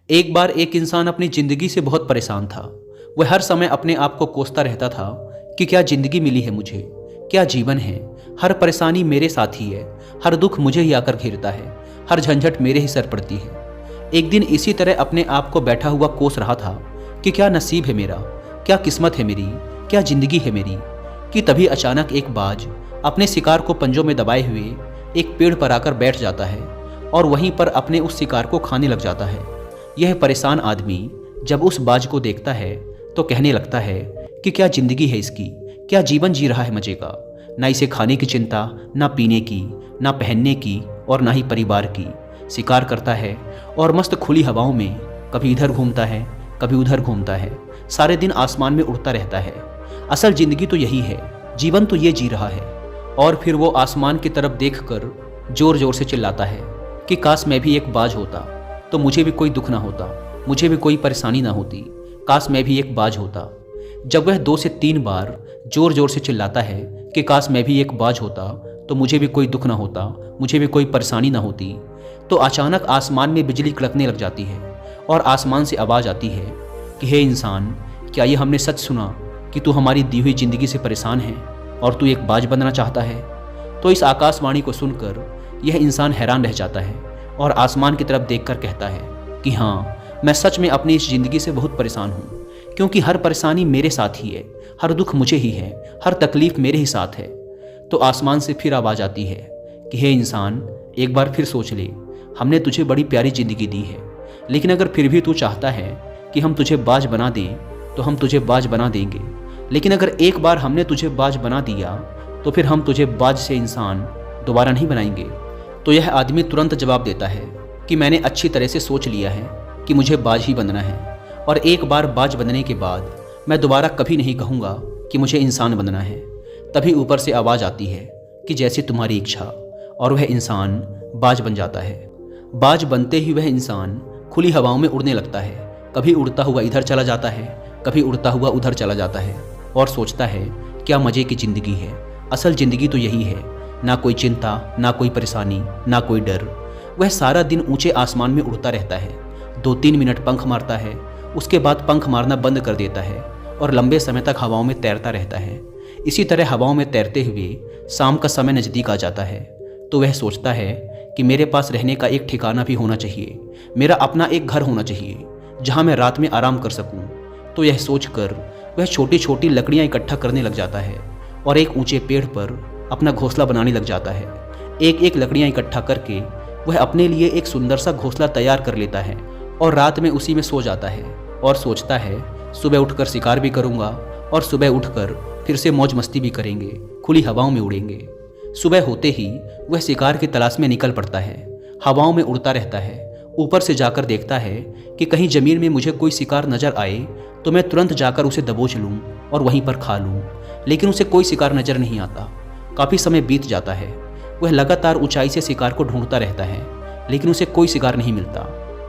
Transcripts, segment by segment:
एक बार एक इंसान अपनी जिंदगी से बहुत परेशान था। वह हर समय अपने आप को कोसता रहता था कि क्या जिंदगी मिली है मुझे, क्या जीवन है। हर परेशानी मेरे साथ ही है, हर दुख मुझे ही आकर घेरता है, हर झंझट मेरे ही सर पड़ती है। एक दिन इसी तरह अपने आप को बैठा हुआ कोस रहा था कि क्या नसीब है मेरा, क्या किस्मत है मेरी, क्या जिंदगी है मेरी, कि तभी अचानक एक बाज अपने शिकार को पंजों में दबाए हुए एक पेड़ पर आकर बैठ जाता है और वहीं पर अपने उस शिकार को खाने लग जाता है। यह परेशान आदमी जब उस बाज को देखता है तो कहने लगता है कि क्या जिंदगी है इसकी, क्या जीवन जी रहा है मजे का। ना इसे खाने की चिंता, ना पीने की, ना पहनने की और ना ही परिवार की। शिकार करता है और मस्त खुली हवाओं में कभी इधर घूमता है, कभी उधर घूमता है, सारे दिन आसमान में उड़ता रहता है। असल जिंदगी तो यही है, जीवन तो ये जी रहा है। और फिर वो आसमान की तरफ देखकर जोर जोर से चिल्लाता है कि काश मैं भी एक बाज होता तो मुझे भी कोई दुख ना होता, मुझे भी कोई परेशानी ना होती, काश मैं भी एक बाज होता। जब वह 2 से 3 बार जोर जोर से चिल्लाता है कि काश मैं भी एक बाज होता तो मुझे भी कोई दुख ना होता, मुझे भी कोई परेशानी ना होती, तो अचानक आसमान में बिजली कड़कने लग जाती है और आसमान से आवाज़ आती है कि हे इंसान, क्या ये हमने सच सुना कि तू हमारी दी हुई ज़िंदगी से परेशान है और तू एक बाज बनना चाहता है। तो इस आकाशवाणी को सुनकर यह इंसान हैरान रह जाता है और आसमान की तरफ देखकर कहता है कि हाँ, मैं सच में अपनी इस ज़िंदगी से बहुत परेशान हूँ, क्योंकि हर परेशानी मेरे साथ ही है, हर दुख मुझे ही है, हर तकलीफ़ मेरे ही साथ है। तो आसमान से फिर आवाज़ आती है कि हे इंसान, एक बार फिर सोच ले, हमने तुझे बड़ी प्यारी ज़िंदगी दी है, लेकिन अगर फिर भी तू चाहता है कि हम तुझे बाज बना दें तो हम तुझे बाज बना देंगे। लेकिन अगर एक बार हमने तुझे बाज बना दिया तो फिर हम तुझे बाज से इंसान दोबारा नहीं बनाएंगे। तो यह आदमी तुरंत जवाब देता है कि मैंने अच्छी तरह से सोच लिया है कि मुझे बाज ही बनना है, और एक बार बाज बनने के बाद मैं दोबारा कभी नहीं कहूँगा कि मुझे इंसान बनना है। तभी ऊपर से आवाज़ आती है कि जैसे तुम्हारी इच्छा, और वह इंसान बाज बन जाता है। बाज बनते ही वह इंसान खुली हवाओं में उड़ने लगता है, कभी उड़ता हुआ इधर चला जाता है, कभी उड़ता हुआ उधर चला जाता है, और सोचता है क्या मज़े की ज़िंदगी है, असल ज़िंदगी तो यही है, ना कोई चिंता, ना कोई परेशानी, ना कोई डर। वह सारा दिन ऊंचे आसमान में उड़ता रहता है, 2-3 मिनट पंख मारता है, उसके बाद पंख मारना बंद कर देता है और लंबे समय तक हवाओं में तैरता रहता है। इसी तरह हवाओं में तैरते हुए शाम का समय नज़दीक आ जाता है तो वह सोचता है कि मेरे पास रहने का एक ठिकाना भी होना चाहिए, मेरा अपना एक घर होना चाहिए जहाँ मैं रात में आराम कर सकूँ। तो यह सोचकर वह छोटी छोटी लकड़ियाँ इकट्ठा करने लग जाता है और एक ऊंचे पेड़ पर अपना घोंसला बनाने लग जाता है। एक एक लकड़ियाँ इकट्ठा करके वह अपने लिए एक सुंदर सा घोंसला तैयार कर लेता है और रात में उसी में सो जाता है और सोचता है सुबह उठकर शिकार भी करूँगा और सुबह उठकर फिर से मौज मस्ती भी करेंगे, खुली हवाओं में उड़ेंगे। सुबह होते ही वह शिकार की तलाश में निकल पड़ता है, हवाओं में उड़ता रहता है। ऊपर से जाकर देखता है कि कहीं ज़मीन में मुझे कोई शिकार नज़र आए तो मैं तुरंत जाकर उसे दबोच लूँ और वहीं पर खा लूँ, लेकिन उसे कोई शिकार नज़र नहीं आता। काफ़ी समय बीत जाता है, वह लगातार ऊंचाई से शिकार को ढूंढता रहता है, लेकिन उसे कोई शिकार नहीं मिलता।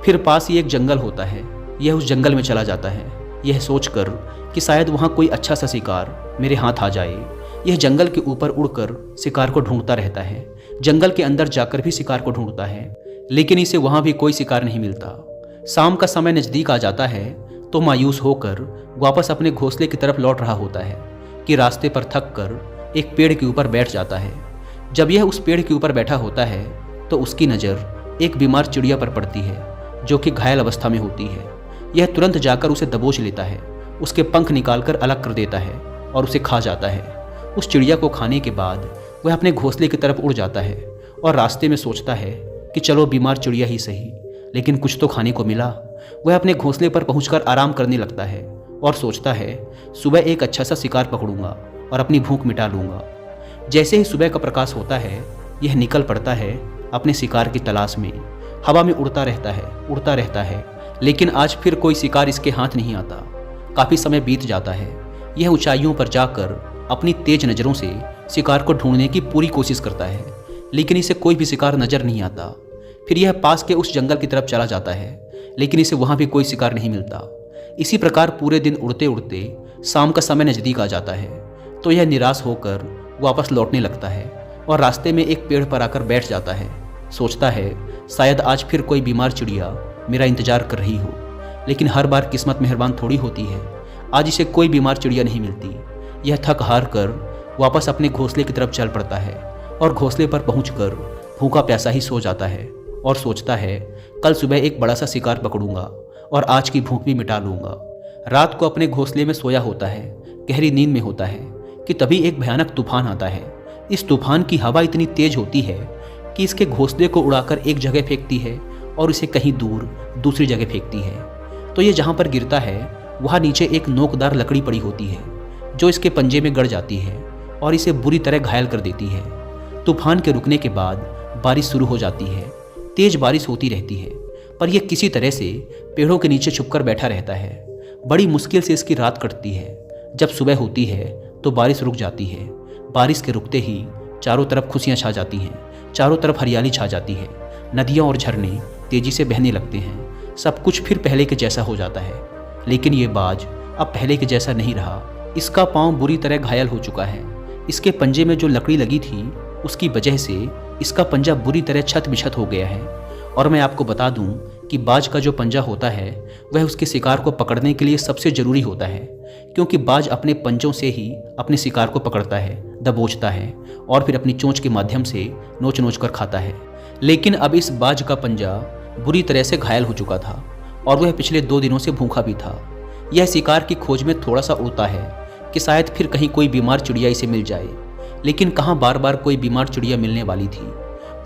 फिर पास ही एक जंगल होता है, यह उस जंगल में चला जाता है, यह सोचकर कि शायद वहाँ कोई अच्छा सा शिकार मेरे हाथ आ जाए। यह जंगल के ऊपर उड़कर शिकार को ढूंढता रहता है, जंगल के अंदर जाकर भी शिकार को ढूंढता है, लेकिन इसे वहाँ भी कोई शिकार नहीं मिलता। शाम का समय नज़दीक आ जाता है तो मायूस होकर वापस अपने घोंसले की तरफ लौट रहा होता है कि रास्ते पर थक कर एक पेड़ के ऊपर बैठ जाता है। जब यह उस पेड़ के ऊपर बैठा होता है तो उसकी नज़र एक बीमार चिड़िया पर पड़ती है जो कि घायल अवस्था में होती है। यह तुरंत जाकर उसे दबोच लेता है, उसके पंख निकालकर अलग कर देता है और उसे खा जाता है। उस चिड़िया को खाने के बाद वह अपने घोंसले की तरफ उड़ जाता है और रास्ते में सोचता है कि चलो बीमार चिड़िया ही सही, लेकिन कुछ तो खाने को मिला। वह अपने घोंसले पर पहुंचकर आराम करने लगता है और सोचता है सुबह एक अच्छा सा शिकार पकड़ूंगा और अपनी भूख मिटा लूँगा। जैसे ही सुबह का प्रकाश होता है यह निकल पड़ता है अपने शिकार की तलाश में। हवा में उड़ता रहता है, लेकिन आज फिर कोई शिकार इसके हाथ नहीं आता। काफ़ी समय बीत जाता है, यह ऊंचाइयों पर जाकर अपनी तेज नज़रों से शिकार को ढूंढने की पूरी कोशिश करता है, लेकिन इसे कोई भी शिकार नज़र नहीं आता। फिर यह पास के उस जंगल की तरफ चला जाता है, लेकिन इसे वहाँ भी कोई शिकार नहीं मिलता। इसी प्रकार पूरे दिन उड़ते उड़ते शाम का समय नज़दीक आ जाता है तो यह निराश होकर वापस लौटने लगता है और रास्ते में एक पेड़ पर आकर बैठ जाता है। सोचता है शायद आज फिर कोई बीमार चिड़िया मेरा इंतजार कर रही हो। लेकिन हर बार किस्मत मेहरबान थोड़ी होती है। आज इसे कोई बीमार चिड़िया नहीं मिलती। यह थक हार कर वापस अपने घोंसले की तरफ चल पड़ता है और घोंसले पर पहुंचकर भूखा प्यासा ही सो जाता है और सोचता है कल सुबह एक बड़ा सा शिकार पकड़ूंगा और आज की भूख भी मिटा लूंगा। रात को अपने घोंसले में सोया होता है, गहरी नींद में होता है कि तभी एक भयानक तूफान आता है। इस तूफान की हवा इतनी तेज होती है कि इसके घोंसले को उड़ाकर एक जगह फेंकती है और इसे कहीं दूर दूसरी जगह फेंकती है। तो ये जहाँ पर गिरता है वहाँ नीचे एक नोकदार लकड़ी पड़ी होती है जो इसके पंजे में गड़ जाती है और इसे बुरी तरह घायल कर देती है। तूफान के रुकने के बाद बारिश शुरू हो जाती है। तेज बारिश होती रहती है पर यह किसी तरह से पेड़ों के नीचे छुपकर बैठा रहता है। बड़ी मुश्किल से इसकी रात कटती है। जब सुबह होती है तो बारिश रुक जाती है। बारिश के रुकते ही चारों तरफ खुशियाँ छा जाती हैं, चारों तरफ हरियाली छा जाती है। नदियाँ और झरने तेजी से बहने लगते हैं। सब कुछ फिर पहले के जैसा हो जाता है। लेकिन ये बाज अब पहले के जैसा नहीं रहा। इसका पाँव बुरी तरह घायल हो चुका है। इसके पंजे में जो लकड़ी लगी थी उसकी वजह से इसका पंजा बुरी तरह छत बिछत हो गया है। और मैं आपको बता दूं कि बाज का जो पंजा होता है वह उसके शिकार को पकड़ने के लिए सबसे ज़रूरी होता है, क्योंकि बाज अपने पंजों से ही अपने शिकार को पकड़ता है, दबोचता है और फिर अपनी चोंच के माध्यम से नोच नोच कर खाता है। लेकिन अब इस बाज का पंजा बुरी तरह से घायल हो चुका था और वह पिछले 2 दिनों से भूखा भी था। यह शिकार की खोज में थोड़ा सा उड़ता है कि शायद फिर कहीं कोई बीमार चिड़िया इसे मिल जाए। लेकिन कहाँ बार बार कोई बीमार चिड़िया मिलने वाली थी।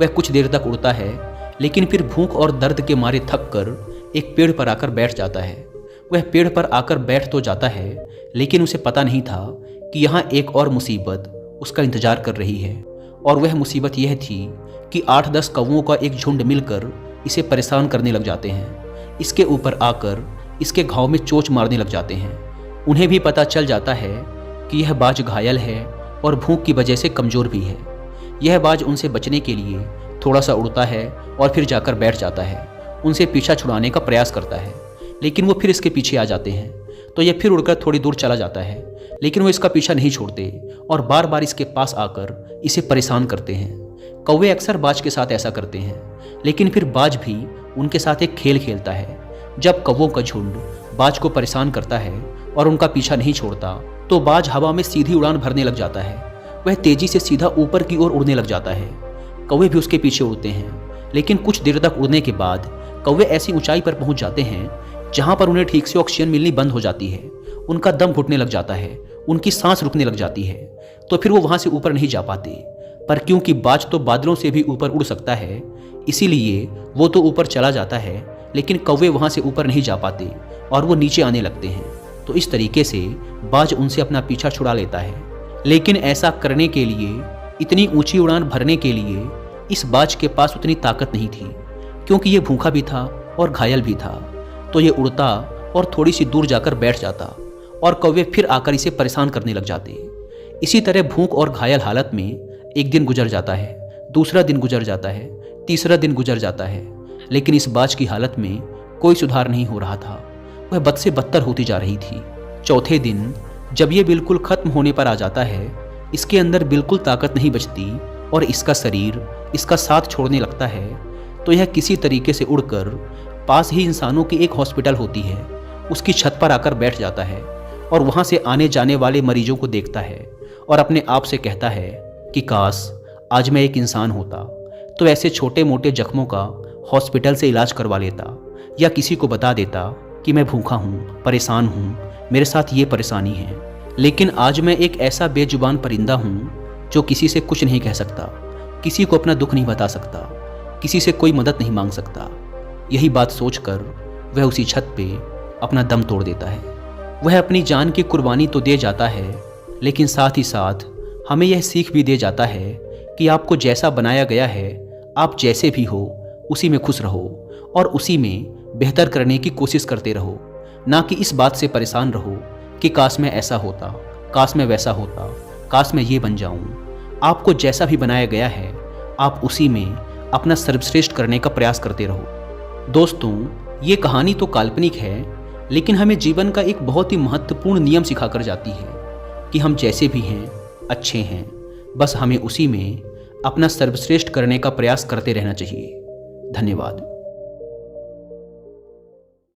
वह कुछ देर तक उड़ता है लेकिन फिर भूख और दर्द के मारे थक कर एक पेड़ पर आकर बैठ जाता है। वह पेड़ पर आकर बैठ तो जाता है लेकिन उसे पता नहीं था कि यहाँ एक और मुसीबत उसका इंतजार कर रही है। और वह मुसीबत यह थी कि 8-10 कौवों का एक झुंड मिलकर इसे परेशान करने लग जाते हैं। इसके ऊपर आकर इसके घाव में चोंच मारने लग जाते हैं। उन्हें भी पता चल जाता है कि यह बाज घायल है और भूख की वजह से कमज़ोर भी है। यह बाज उनसे बचने के लिए थोड़ा सा उड़ता है और फिर जाकर बैठ जाता है। उनसे पीछा छुड़ाने का प्रयास करता है लेकिन वो फिर इसके पीछे आ जाते हैं। तो यह फिर उड़कर थोड़ी दूर चला जाता है लेकिन वो इसका पीछा नहीं छोड़ते और बार बार इसके पास आकर इसे परेशान करते हैं। कौवे अक्सर बाज के साथ ऐसा करते हैं लेकिन फिर बाज भी उनके साथ एक खेल खेलता है। जब कौवों का झुंड बाज को परेशान करता है और उनका पीछा नहीं छोड़ता तो बाज हवा में सीधी उड़ान भरने लग जाता है। वह तेजी से सीधा ऊपर की ओर उड़ने लग जाता है। कौवे भी उसके पीछे उड़ते हैं लेकिन कुछ देर तक उड़ने के बाद कौवे ऐसी ऊंचाई पर पहुंच जाते हैं जहां पर उन्हें ठीक से ऑक्सीजन मिलनी बंद हो जाती है। उनका दम घुटने लग जाता है, उनकी सांस रुकने लग जाती है। तो फिर वो वहां से ऊपर नहीं जा पाते। पर क्योंकि बाज तो बादलों से भी ऊपर उड़ सकता है इसीलिए वो तो ऊपर चला जाता है लेकिन कौवे वहां से ऊपर नहीं जा पाते और वो नीचे आने लगते हैं। तो इस तरीके से बाज उनसे अपना पीछा छुड़ा लेता है। लेकिन ऐसा करने के लिए, इतनी ऊंची उड़ान भरने के लिए इस बाज के पास उतनी ताकत नहीं थी, क्योंकि ये भूखा भी था और घायल भी था। तो ये उड़ता और थोड़ी सी दूर जाकर बैठ जाता और कौवे फिर आकर इसे परेशान करने लग जाते। इसी तरह भूख और घायल हालत में एक दिन गुजर जाता है, दूसरा दिन गुजर जाता है, तीसरा दिन गुजर जाता है। लेकिन इस बाज की हालत में कोई सुधार नहीं हो रहा था। वह बद से बदतर होती जा रही थी। चौथे दिन जब ये बिल्कुल खत्म होने पर आ जाता है, इसके अंदर बिल्कुल ताकत नहीं बचती और इसका शरीर इसका साथ छोड़ने लगता है। तो यह किसी तरीके से उड़कर पास ही इंसानों की एक हॉस्पिटल होती है उसकी छत पर आकर बैठ जाता है और वहाँ से आने जाने वाले मरीजों को देखता है और अपने आप से कहता है कि काश आज मैं एक इंसान होता तो ऐसे छोटे मोटे जख्मों का हॉस्पिटल से इलाज करवा लेता या किसी को बता देता कि मैं भूखा हूँ, परेशान हूँ, मेरे साथ ये परेशानी है। लेकिन आज मैं एक ऐसा बेजुबान परिंदा हूँ जो किसी से कुछ नहीं कह सकता, किसी को अपना दुख नहीं बता सकता, किसी से कोई मदद नहीं मांग सकता। यही बात सोचकर वह उसी छत पे अपना दम तोड़ देता है। वह अपनी जान की कुर्बानी तो दे जाता है लेकिन साथ ही साथ हमें यह सीख भी दे जाता है कि आपको जैसा बनाया गया है, आप जैसे भी हो उसी में खुश रहो और उसी में बेहतर करने की कोशिश करते रहो, ना कि इस बात से परेशान रहो कि काश मैं ऐसा होता, काश मैं वैसा होता, काश मैं ये बन जाऊं। आपको जैसा भी बनाया गया है आप उसी में अपना सर्वश्रेष्ठ करने का प्रयास करते रहो। दोस्तों, ये कहानी तो काल्पनिक है लेकिन हमें जीवन का एक बहुत ही महत्वपूर्ण नियम सिखाकर जाती है कि हम जैसे भी हैं अच्छे हैं, बस हमें उसी में अपना सर्वश्रेष्ठ करने का प्रयास करते रहना चाहिए। धन्यवाद।